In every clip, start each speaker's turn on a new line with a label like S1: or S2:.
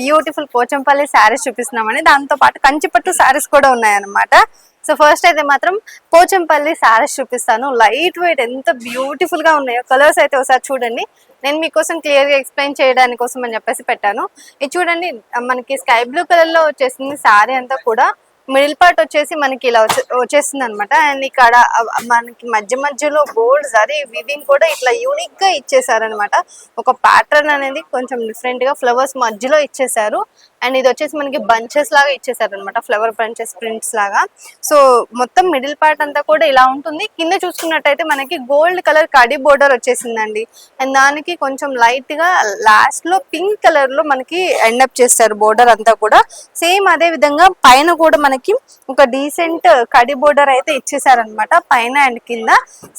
S1: Beautiful Pochampally saris చూపిస్తున్నామని, దాంతో పాటు కంచిపట్టు శారీస్ కూడా ఉన్నాయన్నమాట. సో ఫస్ట్ అయితే మాత్రం పోచంపల్లి శారీస్ చూపిస్తాను. లైట్ వెయిట్ ఎంత బ్యూటిఫుల్ గా ఉన్నాయో, కలర్స్ అయితే ఒకసారి చూడండి. నేను మీకోసం క్లియర్ గా ఎక్స్ప్లెయిన్ చేయడానికి కోసం అని చెప్పేసి పెట్టాను. ఇది చూడండి, మనకి స్కై బ్లూ కలర్ లో వచ్చేసింది శారీ అంతా కూడా. మిడిల్ పార్ట్ వచ్చేసి మనకి ఇలా వచ్చేస్తుంది అనమాట. అండ్ ఇక్కడ మనకి మధ్య మధ్యలో గోల్డ్ జరీ వివింగ్ కూడా ఇట్లా యూనిక్ గా ఇచ్చేసారనమాట. ఒక ప్యాటర్న్ అనేది కొంచెం డిఫరెంట్ గా ఫ్లవర్స్ మధ్యలో ఇచ్చేసారు. అండ్ ఇది వచ్చేసి మనకి బంచెస్ లాగా ఇచ్చేసారు అనమాట, ఫ్లవర్ బంచెస్ ప్రింట్స్ లాగా. సో మొత్తం మిడిల్ పార్ట్ అంతా కూడా ఇలా ఉంటుంది. కింద చూసుకున్నట్టయితే మనకి గోల్డ్ కలర్ కడి బోర్డర్ వచ్చేసిందండి. అండ్ దానికి కొంచెం లైట్ గా లాస్ట్ లో పింక్ కలర్ లో మనకి ఎండప్ చేస్తారు బోర్డర్ అంతా కూడా. సేమ్ అదే విధంగా పైన కూడా మనకి ఒక డీసెంట్ కడి బోర్డర్ అయితే ఇచ్చేసారనమాట పైన అండ్ కింద.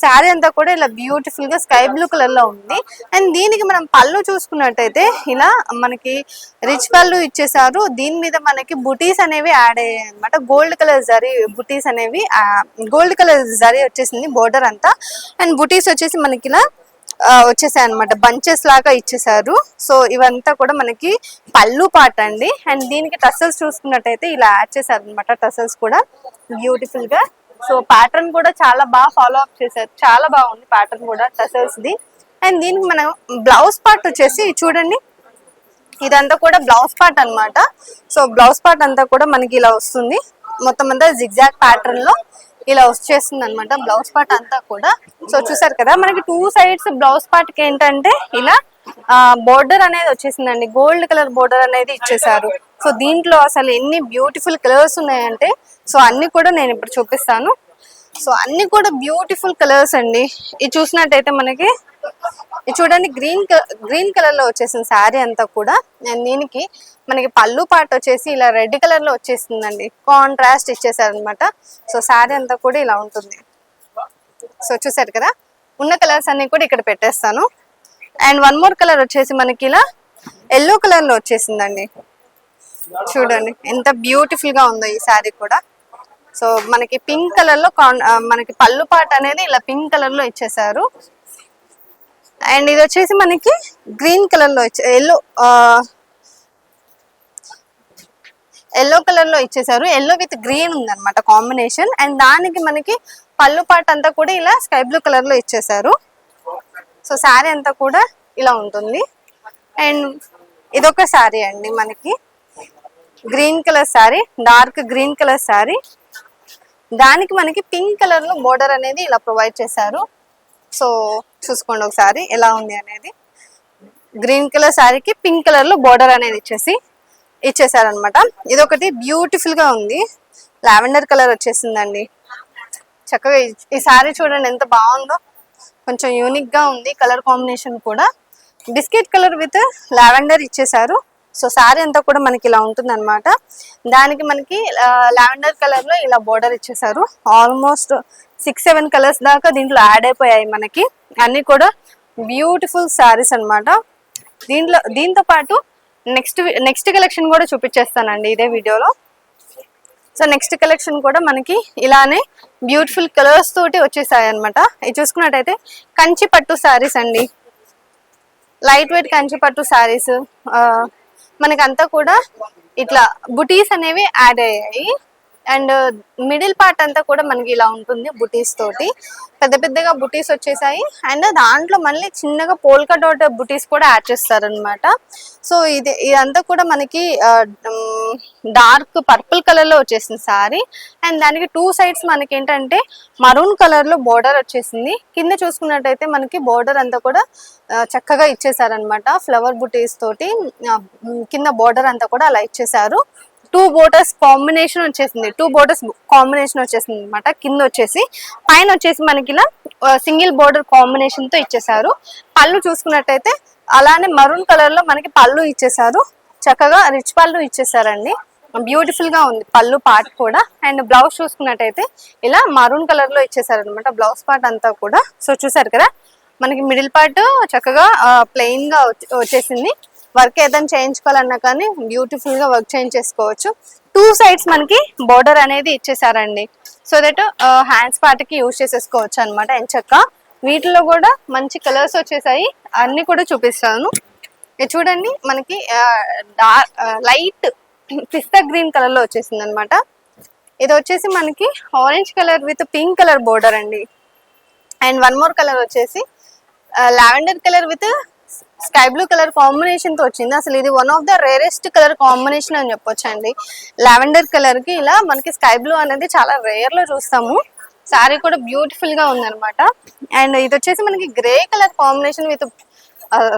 S1: శారీ అంతా కూడా ఇలా బ్యూటిఫుల్ గా స్కై బ్లూ కలర్ లో ఉంది. అండ్ దీనికి మనం పళ్ళు చూసుకున్నట్టయితే ఇలా మనకి రిచ్ పళ్ళు ఇచ్చేసారు. దీని మీద మనకి బుటీస్ అనేవి యాడ్ అయ్యాయి అనమాట. గోల్డ్ కలర్ జరీ బుటీస్ అనేవి, గోల్డ్ కలర్ జరీ వచ్చేసింది బోర్డర్ అంతా. అండ్ బుటీస్ వచ్చేసి మనకి ఇలా వచ్చేసాయి అనమాట, బంచెస్ లాగా ఇచ్చేసారు. సో ఇవంతా కూడా మనకి పళ్ళు పాట అండి. అండ్ దీనికి టసల్స్ చూసుకున్నట్టయితే ఇలా యాడ్ చేశారు అనమాట, టసల్స్ కూడా బ్యూటిఫుల్ గా. సో ప్యాటర్న్ కూడా చాలా బాగా ఫాలో అప్ చేశారు, చాలా బాగుంది ప్యాటర్న్ కూడా టసల్స్ ది. అండ్ దీనికి మనం బ్లౌజ్ పార్ట్ వచ్చేసి చూడండి, ఇదంతా కూడా బ్లౌజ్ పార్ట్ అనమాట. సో బ్లౌజ్ పార్ట్ అంతా కూడా మనకి ఇలా వస్తుంది, మొత్తం అంతా జిగ్జాగ్ ప్యాటర్న్ లో ఇలా వచ్చేస్తుంది అనమాట బ్లౌజ్ పార్ట్ అంతా కూడా. సో చూసారు కదా, మనకి టూ సైడ్స్ బ్లౌజ్ పార్ట్ కి ఏంటంటే ఇలా బోర్డర్ అనేది వచ్చేసిందండి, గోల్డ్ కలర్ బోర్డర్ అనేది ఇచ్చేసారు. సో దీంట్లో అసలు ఎన్ని బ్యూటిఫుల్ కలర్స్ ఉన్నాయంటే, సో అన్ని కూడా నేను ఇప్పుడు చూపిస్తాను. సో అన్ని కూడా బ్యూటిఫుల్ కలర్స్ అండి. ఇది చూసినట్టయితే మనకి ఇది చూడండి, గ్రీన్ కలర్ లో వచ్చేసింది శారీ అంతా కూడా. అండ్ దీనికి మనకి పళ్ళు పార్ట్ వచ్చేసి ఇలా రెడ్ కలర్ లో వచ్చేసిందండి, కాంట్రాస్ట్ ఇచ్చేసారు అనమాట. సో శారీ అంతా కూడా ఇలా ఉంటుంది. సో చూసారు కదా, ఉన్న కలర్స్ అన్ని కూడా ఇక్కడ పెట్టేస్తాను. అండ్ వన్ మోర్ కలర్ వచ్చేసి మనకి ఇలా ఎల్లో కలర్ లో వచ్చేసిందండి. చూడండి ఎంత బ్యూటిఫుల్ గా ఉందో ఈ శారీ కూడా. సో మనకి పింక్ కలర్ లో మనకి పళ్ళు పార్ట్ అనేది ఇలా పింక్ కలర్ లో ఇచ్చేసారు. అండ్ ఇది వచ్చేసి మనకి గ్రీన్ కలర్ లో ఎల్లో కలర్ లో ఇచ్చేసారు. ఎల్లో విత్ గ్రీన్ ఉందన్నమాట కాంబినేషన్. అండ్ దానికి మనకి పళ్ళు పార్ట్ అంతా కూడా ఇలా స్కై బ్లూ కలర్ లో ఇచ్చేసారు. సో శారీ అంతా కూడా ఇలా ఉంటుంది. అండ్ ఇదొక శారీ అండి, మనకి green colour sari, dark green colour sari. దానికి మనకి పింక్ కలర్ లో బోర్డర్ అనేది ఇలా ప్రొవైడ్ చేశారు. సో చూసుకోండి ఒకసారి ఎలా ఉంది అనేది. గ్రీన్ కలర్ శారీకి పింక్ కలర్ లో బోర్డర్ అనేది ఇచ్చేసారనమాట. ఇదొకటి బ్యూటిఫుల్ గా ఉంది, లావెండర్ కలర్ వచ్చేసిందండి. చక్కగా ఈ శారీ చూడండి ఎంత బాగుందో, కొంచెం యూనిక్ గా ఉంది కలర్ కాంబినేషన్ కూడా. బిస్కెట్ కలర్ విత్ లావెండర్ ఇచ్చేసారు. సో శారీ అంతా కూడా మనకి ఇలా ఉంటుంది అనమాట. దానికి మనకి లావెండర్ కలర్ లో ఇలా బోర్డర్ ఇచ్చేసారు. ఆల్మోస్ట్ 6-7 కలర్స్ దాకా దీంట్లో యాడ్ అయిపోయాయి మనకి. అన్ని కూడా బ్యూటిఫుల్ శారీస్ అనమాట. దీంతో పాటు నెక్స్ట్ కలెక్షన్ కూడా చూపించేస్తానండి ఇదే వీడియోలో. సో నెక్స్ట్ కలెక్షన్ కూడా మనకి ఇలానే బ్యూటిఫుల్ కలర్స్ తోటి వచ్చేసాయి అనమాట. ఇది చూసుకున్నట్టయితే కంచి పట్టు శారీస్ అండి, లైట్ వెయిట్ కంచి పట్టు శారీస్. మనకి అంతా కూడా ఇట్లా బుటీస్ అనేవి యాడ్ అయ్యాయి. అండ్ మిడిల్ పార్ట్ అంతా కూడా మనకి ఇలా ఉంటుంది బుటీస్ తోటి, పెద్ద పెద్దగా బుటీస్ వచ్చేసాయి. అండ్ దాంట్లో మళ్ళీ చిన్నగా పోల్కా డాట్ బుటీస్ కూడా యాడ్ చేస్తారనమాట. సో ఇదంతా కూడా మనకి డార్క్ పర్పుల్ కలర్ లో వచ్చేసింది సారీ. అండ్ దానికి టూ సైడ్స్ మనకి ఏంటంటే మరూన్ కలర్ లో బోర్డర్ వచ్చేసింది. కింద చూసుకున్నట్టయితే మనకి బోర్డర్ అంతా కూడా చక్కగా ఇచ్చేసారనమాట, ఫ్లవర్ బుటీస్ తోటి కింద బోర్డర్ అంతా కూడా అలా ఇచ్చేసారు. టూ బోర్డర్స్ కాంబినేషన్ వచ్చేసింది అనమాట. కింద వచ్చేసి పైన వచ్చేసి మనకి ఇలా సింగిల్ బోర్డర్ కాంబినేషన్ తో ఇచ్చేసారు. పళ్ళు చూసుకున్నట్టయితే అలానే మరూన్ కలర్ లో మనకి పళ్ళు ఇచ్చేసారు, చక్కగా రిచ్ పళ్ళు ఇచ్చేసారండి. బ్యూటిఫుల్ గా ఉంది పళ్ళు పార్ట్ కూడా. అండ్ బ్లౌజ్ చూసుకున్నట్టయితే ఇలా మరూన్ కలర్ లో ఇచ్చేసారు అనమాట బ్లౌజ్ పార్ట్ అంతా కూడా. సో చూసారు కదా, మనకి మిడిల్ పార్ట్ చక్కగా ప్లెయిన్ గా వచ్చేసింది. వర్క్ ఏదైనా చేయించుకోవాలన్నా కానీ బ్యూటిఫుల్ గా వర్క్ చేయించేసుకోవచ్చు. టూ సైడ్స్ మనకి బోర్డర్ అనేది ఇచ్చేసారండి. సో దట్ హ్యాండ్స్ పార్ట్ కి యూజ్ చేసేసుకోవచ్చు అనమాట ఎంచక్క. వీటిలో కూడా మంచి కలర్స్ వచ్చేసాయి, అన్ని కూడా చూపిస్తాను. ఇది చూడండి మనకి లైట్ పిస్తా గ్రీన్ కలర్ లో వచ్చేసింది అనమాట. ఇది వచ్చేసి మనకి orange colour with pink colour border అండి. అండ్ వన్ మోర్ కలర్ వచ్చేసి lavender colour with sky blue colour combination తో వచ్చింది. అసలు ఇది one of the rarest colour combination అని చెప్పొచ్చు అండి. లావెండర్ కలర్ కి ఇలా మనకి స్కై బ్లూ అనేది చాలా రేర్ లో చూస్తాము. శారీ కూడా బ్యూటిఫుల్ గా ఉందన్నమాట. అండ్ ఇది వచ్చేసి మనకి grey colour combination with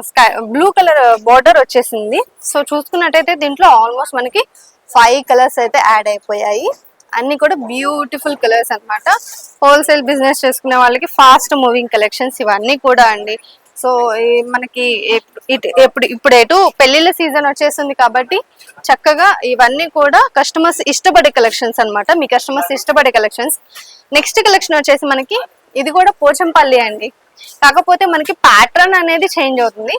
S1: sky blue colour border వచ్చేసింది. సో చూసుకున్నట్టయితే దీంట్లో ఆల్మోస్ట్ మనకి 5 కలర్స్ అయితే యాడ్ అయిపోయాయి. అన్ని కూడా బ్యూటిఫుల్ కలర్స్ అన్నమాట. హోల్సేల్ బిజినెస్ చేసుకునే వాళ్ళకి ఫాస్ట్ మూవింగ్ కలెక్షన్స్ ఇవన్నీ కూడా అండి. సో మనకి ఇప్పుడు ఎటు పెళ్లిళ్ళ సీజన్ వచ్చేస్తుంది కాబట్టి చక్కగా ఇవన్నీ కూడా కస్టమర్స్ ఇష్టపడే కలెక్షన్స్ అన్నమాట. మీ కస్టమర్స్ ఇష్టపడే కలెక్షన్స్. నెక్స్ట్ కలెక్షన్ వచ్చేసి మనకి ఇది కూడా పోచంపల్లి అండి. కాకపోతే మనకి ప్యాటర్న్ అనేది చేంజ్ అవుతుంది.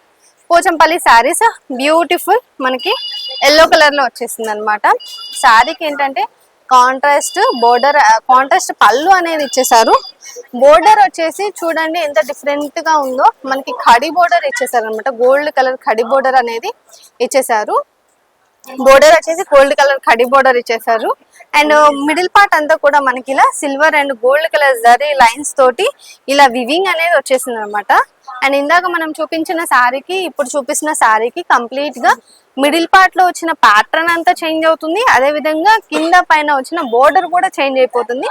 S1: పోచంపల్లి శారీస్ బ్యూటిఫుల్ మనకి ఎల్లో కలర్ లో వచ్చేసింది అనమాట. శారీకి ఏంటంటే కాంట్రాస్ట్ బోర్డర్, కాంట్రాస్ట్ పళ్ళు అనేది ఇచ్చేసారు. బోర్డర్ వచ్చేసి చూడండి ఎంత డిఫరెంట్ గా ఉందో. మనకి ఖడి బోర్డర్ ఇచ్చేసారు అనమాట. గోల్డ్ కలర్ ఖడి బోర్డర్ అనేది ఇచ్చేసారు. బోర్డర్ వచ్చేసి గోల్డ్ కలర్ ఖడి బోర్డర్ ఇచ్చేసారు. అండ్ మిడిల్ పార్ట్ అంతా కూడా మనకి ఇలా silver and gold colour zari lines తోటి ఇలా వివింగ్ అనేది వచ్చేసింది అనమాట. అండ్ ఇందాక మనం చూపించిన శారీకి ఇప్పుడు చూపిస్తున్న శారీకి కంప్లీట్ గా మిడిల్ పార్ట్ లో వచ్చిన ప్యాటర్న్ అంతా చేంజ్ అవుతుంది. అదే విధంగా కింద పైన వచ్చిన బోర్డర్ కూడా చేంజ్ అయిపోతుంది.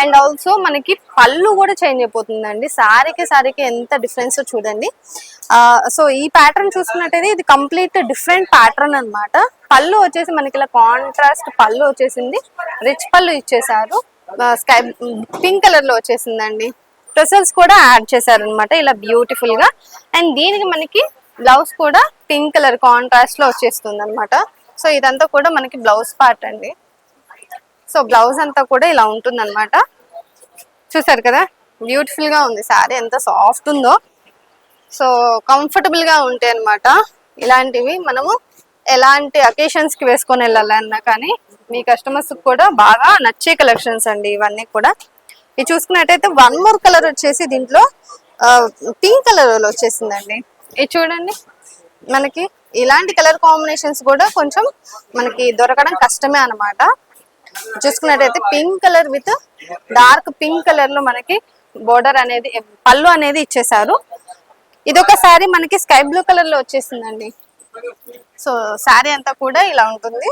S1: అండ్ ఆల్సో మనకి పళ్ళు కూడా చేంజ్ అయిపోతుంది అండి. శారీకి ఎంత డిఫరెన్స్ చూడండి. సో ఈ ప్యాటర్న్ చూసుకున్నట్టయితే ఇది కంప్లీట్ డిఫరెంట్ ప్యాటర్న్ అన్నమాట. పళ్ళు వచ్చేసి మనకి ఇలా కాంట్రాస్ట్ పళ్ళు వచ్చేసింది. రిచ్ పళ్ళు ఇచ్చేసారు. స్కై పింక్ కలర్ లో వచ్చేసిందండి. టెసల్స్ కూడా యాడ్ చేశారు అనమాట ఇలా బ్యూటిఫుల్ గా. అండ్ దీనికి మనకి బ్లౌజ్ కూడా పింక్ కలర్ కాంట్రాస్ట్ లో వచ్చేస్తుంది అనమాట. సో ఇదంతా కూడా మనకి బ్లౌజ్ పార్ట్ అండి. సో బ్లౌజ్ అంతా కూడా ఇలా ఉంటుంది అనమాట. చూసారు కదా బ్యూటిఫుల్ గా ఉంది. శారీ ఎంత సాఫ్ట్ ఉందో. సో కంఫర్టబుల్ గా ఉంటాయి అనమాట. ఇలాంటివి మనము ఎలాంటి అకేషన్స్ కి వేసుకొని వెళ్ళాలన్నా కానీ మీ కస్టమర్స్ కూడా బాగా నచ్చే కలెక్షన్స్ అండి ఇవన్నీ కూడా. ఇది చూసుకున్నట్టయితే వన్ మోర్ కలర్ వచ్చేసి దీంట్లో పింక్ కలర్ లో వచ్చేసిందండి. ఇది చూడండి మనకి ఇలాంటి కలర్ కాంబినేషన్స్ కూడా కొంచెం మనకి దొరకడం కష్టమే అనమాట. చూసుకున్నట్టయితే pink colour with dark pink colour లో మనకి బోర్డర్ అనేది పళ్ళు అనేది ఇచ్చేసారు. ఇదొక శారీ మనకి స్కై బ్లూ కలర్ లో వచ్చేసిందండి. సో శారీ అంతా కూడా ఇలా ఉంటుంది.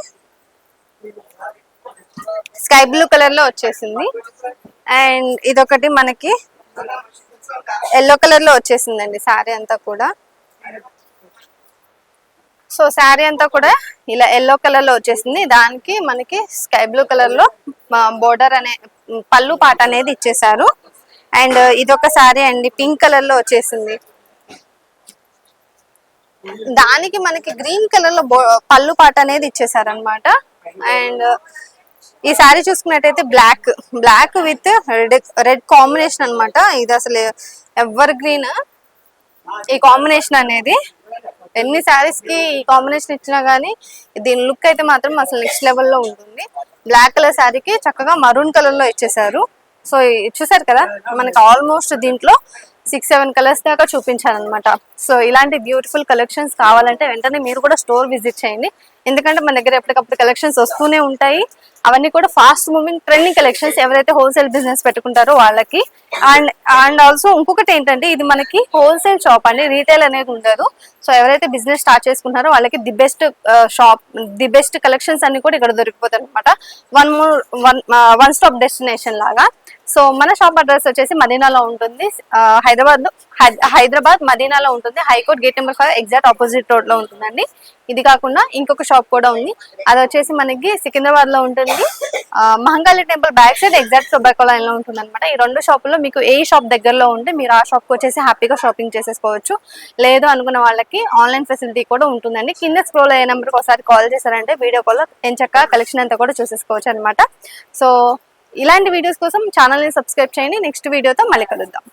S1: స్కై బ్లూ కలర్ లో వచ్చేసింది. అండ్ ఇదొకటి మనకి ఎల్లో కలర్ లో వచ్చేసిందండి శారీ అంతా కూడా. సో శారీ అంతా కూడా ఇలా ఎల్లో కలర్ లో వచ్చేసింది. దానికి మనకి స్కై బ్లూ కలర్ లో బోర్డర్ అనే పళ్ళు పాట అనేది ఇచ్చేసారు. అండ్ ఇదొక శారీ అండి పింక్ కలర్ లో వచ్చేసింది. దానికి మనకి గ్రీన్ కలర్ లో పళ్ళు పాట అనేది ఇచ్చేసారు అనమాట. అండ్ ఈ శారీ చూసుకున్నట్టయితే బ్లాక్ విత్ రెడ్ కాంబినేషన్ అనమాట. ఇది అసలు ఎవర్ గ్రీన్ ఈ కాంబినేషన్ అనేది. ఎన్ని శారీస్ కి ఈ కాంబినేషన్ ఇచ్చినా గానీ దీని లుక్ అయితే మాత్రం అసలు నెక్స్ట్ లెవెల్లో ఉంటుంది. బ్లాక్ కలర్ శారీకి చక్కగా మరూన్ కలర్ లో ఇచ్చేసారు. సో చూసారు కదా మనకి ఆల్మోస్ట్ దీంట్లో 6-7 కలర్స్ దాకా చూపించాను అనమాట. సో ఇలాంటి బ్యూటిఫుల్ కలెక్షన్స్ కావాలంటే వెంటనే మీరు కూడా స్టోర్ విజిట్ చేయండి. ఎందుకంటే మన దగ్గర ఎప్పటికప్పుడు కలెక్షన్స్ వస్తూనే ఉంటాయి. అవన్నీ కూడా ఫాస్ట్ మూవింగ్ ట్రెండింగ్ కలెక్షన్స్. ఎవరైతే హోల్సేల్ బిజినెస్ పెట్టుకుంటారో వాళ్ళకి. అండ్ ఆల్సో ఇంకొకటి ఏంటంటే ఇది మనకి హోల్సేల్ షాప్ అండి, రీటైల్ అనేది ఉండదు. సో ఎవరైతే బిజినెస్ స్టార్ట్ చేసుకుంటారో వాళ్ళకి the best shop, the best collections అన్ని కూడా ఇక్కడ దొరికిపోతాయి అనమాట. వన్ స్టాప్ డెస్టినేషన్ లాగా. సో మన షాప్ అడ్రస్ వచ్చేసి మదీనాలో ఉంటుంది. హైదరాబాద్ మదీనాలో ఉంటుంది. High court gate number 5 exact opposite road లో ఉంటుందండి. ఇది కాకుండా ఇంకొక షాప్ కూడా ఉంది. అది వచ్చేసి మనకి సికింద్రాబాద్ లో ఉంటుంది. Mahankali temple back side exact Subbaiah line లో ఉంటుంది అనమాట. ఈ రెండు షాపుల్లో మీకు ఏ షాప్ దగ్గరలో ఉంటే మీరు ఆ షాప్ కి వచ్చేసి హ్యాపీగా షాపింగ్ చేసేసుకోవచ్చు. లేదు అనుకున్న వాళ్ళకి ఆన్లైన్ ఫెసిలిటీ కూడా ఉంటుందండి. కింద స్క్రోల్ అయ్యే నెంబర్ కి ఒకసారి కాల్ చేశారంటే వీడియో కాల్ లో ఎంచక్క కలెక్షన్ అంతా కూడా చూసేసుకోవచ్చు అనమాట. సో ఇలాంటి వీడియోస్ కోసం ఛానల్ ని సబ్స్క్రైబ్ చేయండి. నెక్స్ట్ వీడియోతో మళ్ళీ కలుద్దాం.